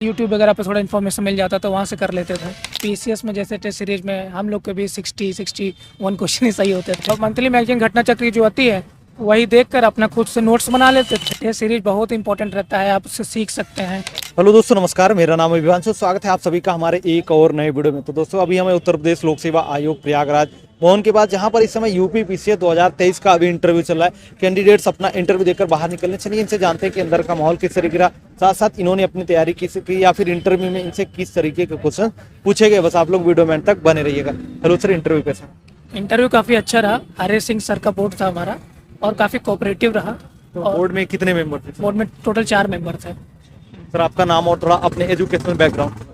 YouTube वगैरह पे थोड़ा इन्फॉर्मेशन मिल जाता तो वहाँ से कर लेते थे। पीसीएस में जैसे टेस्ट सीरीज में हम लोग के भी 61 क्वेश्चन ही सही होते थे। तो मंथली मैगजीन घटना चक्र जो आती है वही देखकर अपना खुद से नोट्स बना लेते थे। टेस्ट सीरीज बहुत इंपॉर्टेंट रहता है, आप उससे सीख सकते हैं। हेलो दोस्तों, नमस्कार। मेरा नाम है विवांशु। स्वागत है आप सभी का हमारे एक और नए वीडियो में। तो दोस्तों, अभी हमें उत्तर प्रदेश लोक सेवा आयोग प्रयागराज भवन के बाद, जहां पर इस समय यूपी पीसीएस 2023 का अभी इंटरव्यू चल रहा है। कैंडिडेट्स अपना इंटरव्यू देकर बाहर निकलने। चलिए इनसे जानते हैं कि अंदर का माहौल किस तरीके का, साथ साथ इन्होंने अपनी तैयारी की या फिर इंटरव्यू में इनसे किस तरीके के क्वेश्चन पूछे गए। बस आप लोग वीडियो में अंत तक बने रहिएगा। हेलो सर, इंटरव्यू कैसा? इंटरव्यू काफ़ी अच्छा रहा। हरे सिंह सर का बोर्ड था हमारा और काफ़ी कोऑपरेटिव रहा। तो बोर्ड में कितने मेंबर थे? बोर्ड में टोटल 4 मेंबर थे। सर, आपका नाम और थोड़ा अपने एजुकेशनल बैकग्राउंड।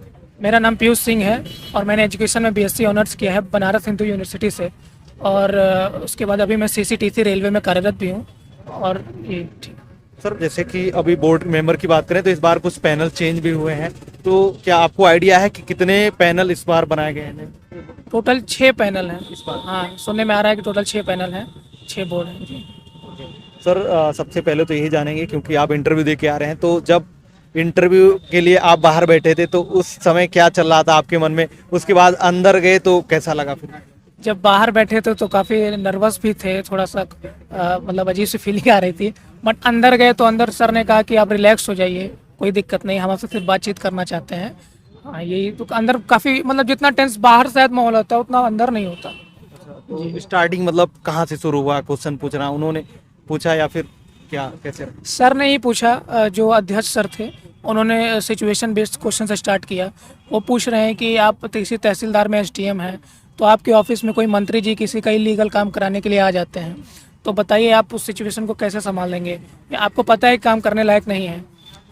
मेरा नाम पीयूष सिंह है और मैंने एजुकेशन में बीएससी ऑनर्स किया है बनारस हिंदू यूनिवर्सिटी से। और उसके बाद अभी मैं सीसीटीसी रेलवे में कार्यरत भी हूँ। और ये ठीक। सर, जैसे कि अभी बोर्ड मेंबर की बात करें तो इस बार कुछ पैनल चेंज भी हुए हैं, तो क्या आपको आइडिया है कि कितने पैनल इस बार बनाए गए हैं? टोटल 6 पैनल हैं इस बार। हाँ, सुनने में आ रहा है कि टोटल 6 पैनल हैं, 6 बोर्ड हैं जी। सर, सबसे पहले तो यही जानेंगे, क्योंकि आप इंटरव्यू दे के आ रहे हैं, तो जब इंटरव्यू के लिए आप बाहर बैठे थे तो उस समय क्या चल रहा था आपके मन में? उसके बाद अंदर गए तो कैसा लगा फिर? जब बाहर बैठे थे तो काफ़ी नर्वस भी थे, थोड़ा सा मतलब अजीब सी फीलिंग आ रही थी। बट अंदर गए तो अंदर सर ने कहा कि आप रिलैक्स हो जाइए, कोई दिक्कत नहीं, हम आपसे सिर्फ बातचीत करना चाहते हैं। हाँ, यही तो अंदर काफ़ी मतलब जितना टेंस बाहर शायद माहौल होता है उतना अंदर नहीं होता। तो स्टार्टिंग मतलब कहाँ से शुरू हुआ क्वेश्चन पूछना? उन्होंने पूछा या फिर क्या, कैसे? सर ने ही पूछा, जो अध्यक्ष सर थे उन्होंने सिचुएशन बेस्ड क्वेश्चन से स्टार्ट किया। वो पूछ रहे हैं कि आप किसी तहसीलदार में एसडीएम हैं, तो आपके ऑफिस में कोई मंत्री जी किसी का इलीगल काम कराने के लिए आ जाते हैं, तो बताइए आप उस सिचुएशन को कैसे संभाल लेंगे? या आपको पता है काम करने लायक नहीं है।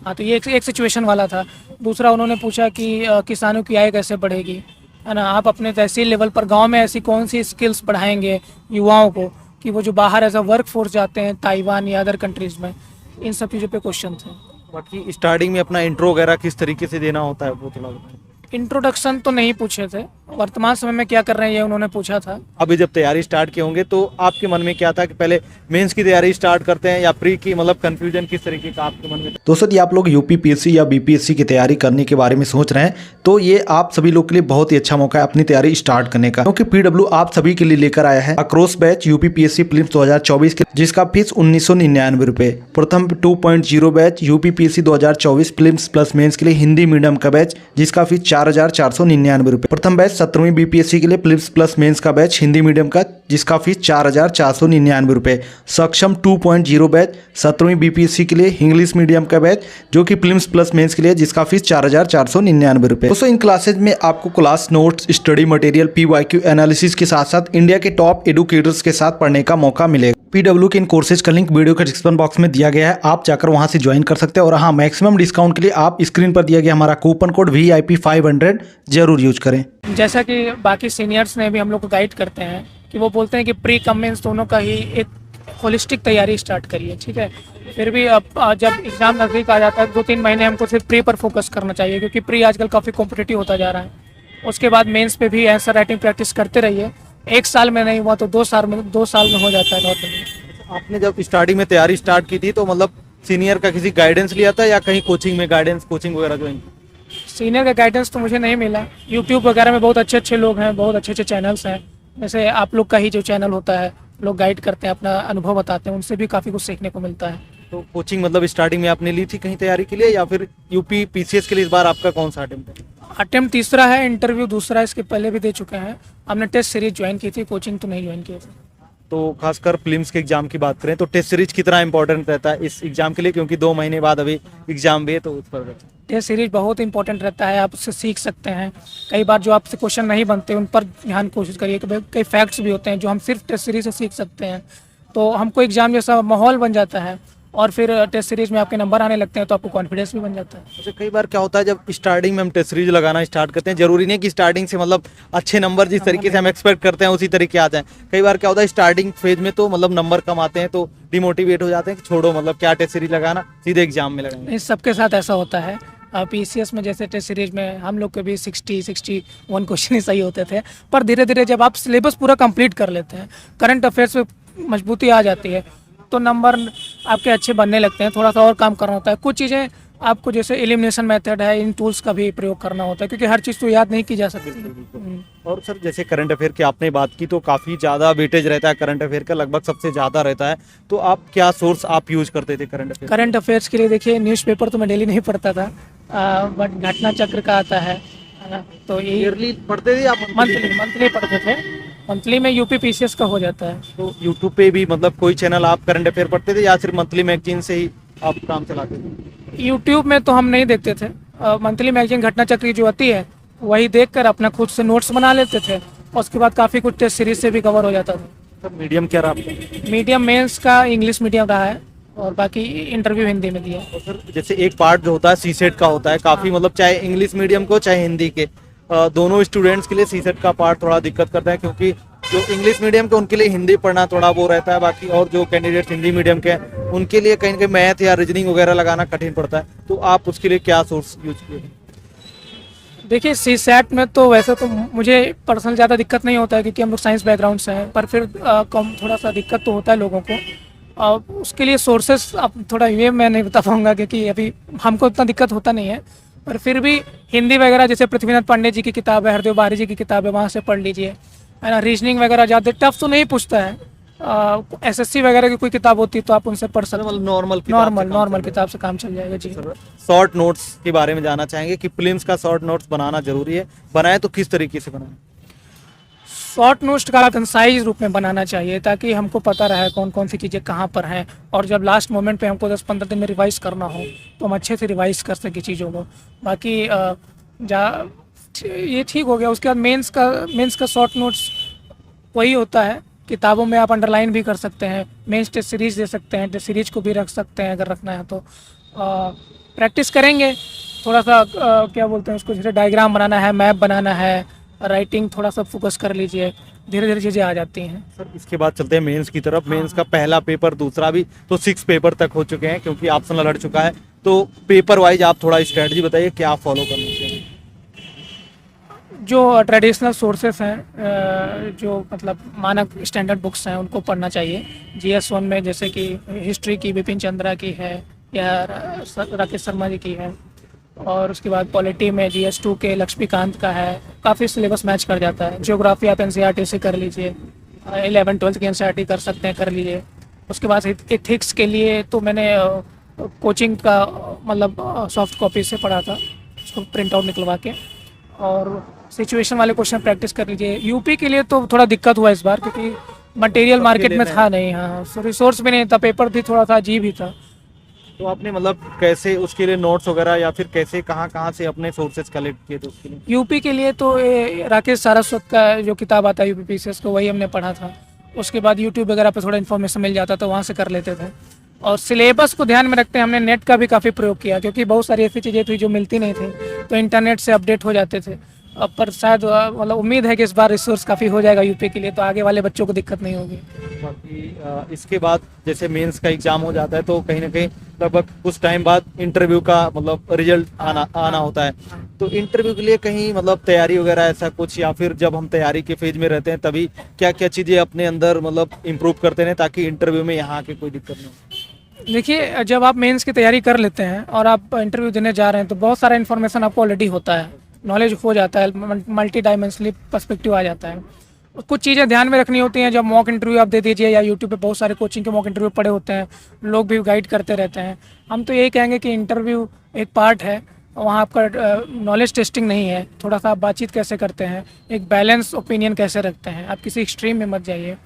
हाँ, तो ये एक सिचुएशन वाला था। दूसरा उन्होंने पूछा कि किसानों की आय कैसे बढ़ेगी, है ना? आप अपने तहसील लेवल पर गांव में ऐसी कौन सी स्किल्स पढ़ाएंगे युवाओं को कि वो जो बाहर एज अ वर्क फोर्स जाते हैं ताइवान या अदर कंट्रीज़ में। इन सब चीज़ों पे क्वेश्चन थे। बाकी स्टार्टिंग में अपना इंट्रो वगैरह किस तरीके से देना होता है वो थोड़ा बताएं। इंट्रोडक्शन तो नहीं पूछे थे, वर्तमान समय में क्या कर रहे हैं ये उन्होंने पूछा था। अभी जब तैयारी स्टार्ट किए होंगे तो आपके मन में क्या था कि पहले मेंस की तैयारी स्टार्ट करते हैं या प्री की? मतलब कंफ्यूजन किस तरीके का आपके मन में? दोस्तों, यदि आप लोग यूपीपीएससी या बीपीएससी की तैयारी करने के बारे में सोच रहे हैं तो ये आप सभी लोग के लिए बहुत ही अच्छा मौका है अपनी तैयारी स्टार्ट करने का, क्योंकि पीडब्ल्यू आप सभी के लिए लेकर आया है अक्रॉस बैच यूपीपीएससी प्रीलिम्स 2024 के, जिसका फीस 1999 रुपए। Pratham 2.0 batch UPPSC 2024 prelims plus mains के लिए हिंदी मीडियम का बैच, जिसका फीस 4499 रुपए। प्रथम बैच 17वीं बीपीएससी के लिए प्रीलिम्स प्लस मेंस का बैच हिंदी मीडियम का, जिसका फीस 4499 रुपए। सक्षम 2.0 बैच 17वीं बीपीएससी के लिए इंग्लिश मीडियम का बैच, जो कि प्रीलिम्स प्लस मेंस के लिए, जिसका फीस 4499 रुपए। दोस्तों, इन क्लासेज में आपको class notes, study material, PYQ analysis के साथ साथ इंडिया के टॉप एडुकेटर्स के साथ पढ़ने का मौका मिलेगा। पीडब्ल्यू के इन कोर्सेज का लिंक वीडियो के डिस्क्रिप्शन बॉक्स में दिया गया है, आप जाकर वहां से ज्वाइन कर सकते हैं। और हाँ, मैक्सिमम डिस्काउंट के लिए आप स्क्रीन पर दिया गया हमारा कूपन कोड VIP 500 जरूर यूज करें। जैसा कि बाकी सीनियर्स ने भी हम लोग को गाइड करते हैं कि वो बोलते हैं कि प्री कम मेंस दोनों का ही एक होलिस्टिक तैयारी स्टार्ट करिए, ठीक है। फिर भी अब जब एग्ज़ाम नज़दीक आ जाता है 2-3 महीने हमको सिर्फ प्री पर फोकस करना चाहिए, क्योंकि प्री आजकल काफ़ी कॉम्पिटिटिव होता जा रहा है। उसके बाद मेंस पे भी आंसर राइटिंग प्रैक्टिस करते रहिए। 1 साल में नहीं हुआ तो 2 साल में हो जाता है नॉर्मली। आपने जब स्टार्टिंग में तैयारी स्टार्ट की थी तो मतलब सीनियर का किसी गाइडेंस लिया था या कहीं कोचिंग में कोचिंग वगैरह ज्वाइन? सीनियर का गाइडेंस तो मुझे नहीं मिला। यूट्यूब वगैरह में बहुत अच्छे अच्छे लोग हैं, बहुत अच्छे अच्छे चैनल्स हैं, जैसे आप लोग का ही जो चैनल होता है, लोग गाइड करते हैं, अपना अनुभव बताते हैं, उनसे भी काफ़ी कुछ सीखने को मिलता है। तो कोचिंग मतलब स्टार्टिंग में आपने ली थी कहीं तैयारी के लिए, या फिर यूपी पीसीएस के लिए इस बार आपका कौन सा अटेम्प्ट है? अटेम्प्ट तीसरा है, इंटरव्यू दूसरा, इसके पहले भी दे चुके हैं। हमने टेस्ट सीरीज ज्वाइन की थी, कोचिंग तो नहीं ज्वाइन की थी। तो खासकर प्रीलिम्स के एग्जाम की बात करें तो टेस्ट सीरीज कितना इंपॉर्टेंट रहता है इस एग्जाम के लिए, क्योंकि 2 महीने बाद अभी एग्जाम भी है, तो उस पर? टेस्ट सीरीज बहुत इंपॉर्टेंट रहता है, आप उससे सीख सकते हैं। कई बार जो आपसे क्वेश्चन नहीं बनते उन पर ध्यान कोशिश करिए। कई फैक्ट्स भी होते हैं जो हम सिर्फ टेस्ट सीरीज से सीख सकते हैं, तो हमको एग्जाम जैसा माहौल बन जाता है और फिर टेस्ट सीरीज में आपके नंबर आने लगते हैं तो आपको कॉन्फिडेंस भी बन जाता है। अच्छा, कई बार क्या होता है जब स्टार्टिंग में हम टेस्ट सीरीज लगाना स्टार्ट करते हैं, जरूरी नहीं कि स्टार्टिंग से मतलब अच्छे नंबर जिस तरीके से हम एक्सपेक्ट करते हैं उसी तरीके आ जाए। कई बार क्या होता है स्टार्टिंग फेज में तो मतलब नंबर कम आते हैं तो डिमोटिवेट हो जाते हैं कि छोड़ो, मतलब क्या टेस्ट सीरीज लगाना, सीधे एग्जाम में लगाएंगे। इस सबके साथ ऐसा होता है। पीसीएस में जैसे टेस्ट सीरीज में हम लोग के भी 61 क्वेश्चन ही सही होते थे, पर धीरे धीरे जब आप सिलेबस पूरा कंप्लीट कर लेते हैं, करंट अफेयर्स में मजबूती आ जाती है, तो नंबर आपके अच्छे बनने लगते हैं। थोड़ा सा और काम करना होता है, कुछ चीज़ें आपको जैसे एलिमिनेशन मेथड है, इन टूल्स का भी प्रयोग करना होता है, क्योंकि हर चीज़ तो याद नहीं की जा सकती। और सर जैसे करंट अफेयर की आपने बात की तो काफ़ी ज़्यादा वेटेज रहता है करंट अफेयर का, लगभग सबसे ज़्यादा रहता है। तो आप क्या सोर्स आप यूज़ करते थे करंट अफेयर? करंट अफेयर्स के लिए देखिए, न्यूज़पेपर तो मैं डेली नहीं पढ़ता था, बट घटना चक्र का आता है ना, तो ये ईयरली पढ़ते थे आप? मंथली पढ़ते थे। मंथली में यूपी पीसीएस का हो जाता है। तो यूट्यूब पे भी मतलब कोई चैनल आप करंट अफेयर पढ़ते थे या सिर्फ मंथली मैगजीन से ही आप काम चलाते थे? यूट्यूब में तो हम नहीं देखते थे, मंथली मैगजीन घटना चक्र की जो आती है वही देखकर अपना खुद से नोट्स बना लेते थे, और उसके बाद काफ़ी कुछ टेस्ट सीरीज से भी कवर हो जाता था। सर मीडियम क्या रहा आपका? मीडियम मेंस का इंग्लिश मीडियम रहा है, और बाकी इंटरव्यू हिंदी में दिया। और सर जैसे एक पार्ट जो होता है सीसेट का होता है काफ़ी, मतलब चाहे इंग्लिश मीडियम को चाहे हिंदी के, दोनों स्टूडेंट्स के लिए सीसेट का पार्ट थोड़ा दिक्कत करता है, क्योंकि जो इंग्लिश मीडियम के उनके लिए हिंदी पढ़ना थोड़ा वो रहता है, बाकी और जो कैंडिडेट्स हिंदी मीडियम के हैं उनके लिए कहीं ना कहीं मैथ या रीजनिंग वगैरह लगाना कठिन पड़ता है। तो आप उसके लिए क्या सोर्स यूज किए? देखिए, सी सैट में तो वैसे तो मुझे पर्सनल ज़्यादा दिक्कत नहीं होता है, क्योंकि हम लोग साइंस बैकग्राउंड से हैं, पर फिर कम थोड़ा सा दिक्कत तो होता है लोगों को। उसके लिए सोर्सेस अब थोड़ा ये मैं नहीं बता पाऊँगा, क्योंकि अभी हमको उतना दिक्कत होता नहीं है, पर फिर भी हिंदी वगैरह जैसे पृथ्वीनाथ पांडे जी की किताब है, हरदेव बारी जी की किताब है, वहाँ से पढ़ लीजिए, है ना। रीजनिंग वगैरह ज़्यादा टफ तो नहीं पूछता है, एसएससी वगैरह की कोई किताब होती है तो आप उनसे पढ़ सकते हैं। नॉर्मल किताब से काम चल जाएगा जी। शॉर्ट नोट्स के बारे में जानना चाहेंगे कि प्रीलिम्स का शॉर्ट नोट्स बनाना जरूरी है, बनाए तो किस तरीके से बनाए? शॉर्ट नोट्स का कंसाइज रूप में बनाना चाहिए, ताकि हमको पता रहे कौन कौन सी चीज़ें कहाँ पर हैं, और जब लास्ट मोमेंट पे हमको 10-15 दिन में रिवाइज करना हो तो हम अच्छे से रिवाइज कर सकें चीज़ों को। बाकी ये ठीक हो गया। उसके बाद मेंस का शॉर्ट नोट्स वही होता है, किताबों में आप अंडरलाइन भी कर सकते हैं, मेंस टेस्ट सीरीज दे सकते हैं, टेस्ट सीरीज को भी रख सकते हैं अगर रखना है तो। प्रैक्टिस करेंगे थोड़ा सा, क्या बोलते हैं उसको, जैसे डायग्राम बनाना है, मैप बनाना है, राइटिंग थोड़ा सा फोकस कर लीजिए, धीरे धीरे चीज़ें आ जाती हैं। सर इसके बाद चलते हैं मेंस की तरफ। मेंस का पहला पेपर, दूसरा भी, तो 6 पेपर तक हो चुके हैं क्योंकि ऑप्शनल हट चुका है। तो पेपर वाइज आप थोड़ा स्ट्रेटजी बताइए क्या फॉलो करना चाहिए? जो ट्रेडिशनल सोर्सेस हैं, जो मतलब मानक स्टैंडर्ड बुक्स हैं, उनको पढ़ना चाहिए। GS1 में जैसे कि हिस्ट्री की बिपिन चंद्रा की है, या राकेश शर्मा जी की है, और उसके बाद पॉलिटी में GS2 के लक्ष्मीकांत का है, काफ़ी सिलेबस मैच कर जाता है। ज्योग्राफी आप NCERT से कर लीजिए, 11-12 की NCERT कर सकते हैं, कर लीजिए। उसके बाद एथिक्स के लिए तो मैंने कोचिंग का मतलब सॉफ्ट कॉपी से पढ़ा था, उसको प्रिंट आउट निकलवा के, और सिचुएशन वाले क्वेश्चन प्रैक्टिस कर लीजिए। यूपी के लिए तो थोड़ा दिक्कत हुआ इस बार, क्योंकि मटेरियल मार्केट में था नहीं, हाँ, रिसोर्स भी नहीं था, पेपर भी थोड़ा सा अजीब ही था। तो आपने मतलब कैसे उसके लिए नोट्स वगैरह या फिर कैसे कहाँ से अपने सोर्सेज कलेक्ट किए थे उसके लिए? यूपी के लिए तो राकेश सारस्वत का जो किताब आता है यूपी पीसीएस को, वही हमने पढ़ा था। उसके बाद यूट्यूब वगैरह पे थोड़ा इन्फॉर्मेशन मिल जाता तो वहाँ से कर लेते थे। और सिलेबस को ध्यान में रखते हमने नेट का भी काफ़ी प्रयोग किया, क्योंकि बहुत सारी ऐसी चीज़ें थी जो मिलती नहीं थी, तो इंटरनेट से अपडेट हो जाते थे। अब पर शायद मतलब उम्मीद है कि इस बार रिसोर्स काफ़ी हो जाएगा यूपी के लिए, तो आगे वाले बच्चों को दिक्कत नहीं होगी। बाकी इसके बाद जैसे मेंस का एग्जाम हो जाता है तो कहीं ना कहीं लगभग कुछ टाइम बाद इंटरव्यू का मतलब रिजल्ट आना होता है। तो इंटरव्यू के लिए कहीं मतलब तैयारी वगैरह ऐसा कुछ, या फिर जब हम तैयारी के फेज में रहते हैं तभी क्या क्या चीज़ें अपने अंदर मतलब इम्प्रूव करते हैं ताकि इंटरव्यू में यहाँ की कोई दिक्कत नहीं हो? देखिए, जब आप मेंस की तैयारी कर लेते हैं और आप इंटरव्यू देने जा रहे हैं तो बहुत सारा इन्फॉर्मेशन आपको ऑलरेडी होता है, नॉलेज हो जाता है, मल्टी डायमेंशनली पर्सपेक्टिव आ जाता है। कुछ चीज़ें ध्यान में रखनी होती हैं। जब मॉक इंटरव्यू आप दे दीजिए, या यूट्यूब पे बहुत सारे कोचिंग के मॉक इंटरव्यू पड़े होते हैं, लोग भी गाइड करते रहते हैं। हम तो यही कहेंगे कि इंटरव्यू एक पार्ट है, वहाँ आपका नॉलेज टेस्टिंग नहीं है। थोड़ा सा आप बातचीत कैसे करते हैं, एक बैलेंस ओपिनियन कैसे रखते हैं, आप किसी एक्सट्रीम में मत जाइए।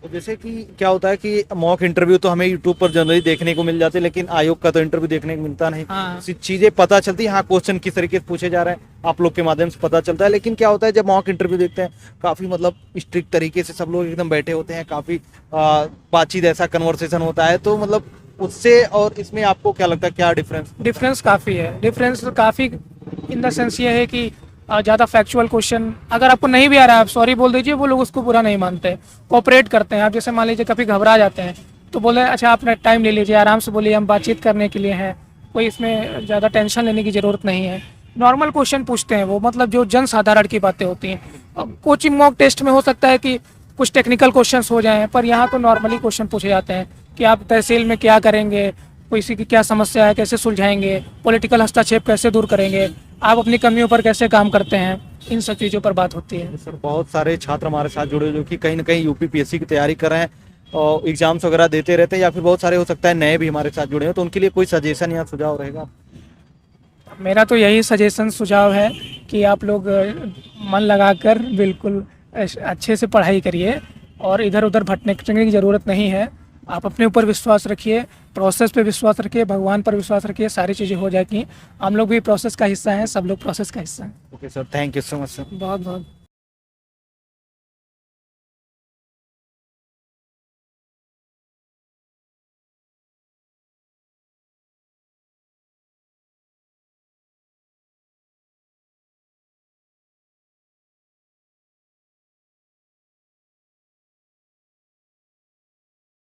तो जैसे कि क्या होता है कि मॉक इंटरव्यू तो हमें यूट्यूब पर जनरली देखने को मिल जाते हैं, लेकिन आयोग का तो इंटरव्यू देखने को मिलता नहीं। हाँ। चीजें पता चलती है, हाँ क्वेश्चन किस तरीके से पूछे जा रहे हैं आप लोग के माध्यम से पता चलता है। लेकिन क्या होता है जब मॉक इंटरव्यू देखते हैं काफी मतलब स्ट्रिक्ट तरीके से सब लोग एकदम बैठे होते हैं, काफी बातचीत ऐसा कन्वर्सेशन होता है। तो मतलब उससे और इसमें आपको क्या लगता है क्या डिफरेंस काफ़ी है। डिफरेंस काफ़ी इन द सेंस ये है कि ज़्यादा फैक्चुअल क्वेश्चन अगर आपको नहीं भी आ रहा है, आप सॉरी बोल दीजिए, वो लोग उसको बुरा नहीं मानते, कोऑपरेट करते हैं। आप जैसे मान लीजिए कभी घबरा जाते हैं तो बोले अच्छा आपने टाइम ले लीजिए, आराम से बोलिए, हम बातचीत करने के लिए हैं, कोई इसमें ज़्यादा टेंशन लेने की ज़रूरत नहीं है। नॉर्मल क्वेश्चन पूछते हैं वो, मतलब जो जन साधारण की बातें होती हैं। कोचिंग मॉक टेस्ट में हो सकता है कि कुछ टेक्निकल क्वेश्चंस हो जाएं, पर यहाँ तो नॉर्मली क्वेश्चन पूछे जाते हैं कि आप तहसील में क्या करेंगे, किसी की क्या समस्या है कैसे सुलझाएंगे, पॉलिटिकल हस्तक्षेप कैसे दूर करेंगे, आप अपनी कमियों पर कैसे काम करते हैं, इन सब चीज़ों पर बात होती है। सर बहुत सारे छात्र हमारे साथ जुड़े जो कि कहीं ना कहीं यूपीपीएससी की तैयारी कर रहे हैं और एग्जाम्स वगैरह देते रहते हैं, या फिर बहुत सारे हो सकता है नए भी हमारे साथ जुड़े हैं, तो उनके लिए कोई सजेशन या सुझाव रहेगा? मेरा तो यही सजेशन सुझाव है कि आप लोग मन लगाकर बिल्कुल अच्छे से पढ़ाई करिए और इधर उधर भटकने की ज़रूरत नहीं है। आप अपने ऊपर विश्वास रखिए, प्रोसेस पे विश्वास रखिए, भगवान पर विश्वास रखिए, सारी चीज़ें हो जाएगी। हम लोग भी प्रोसेस का हिस्सा हैं, सब लोग प्रोसेस का हिस्सा हैं। Okay sir, thank you so much sir. बहुत बहुत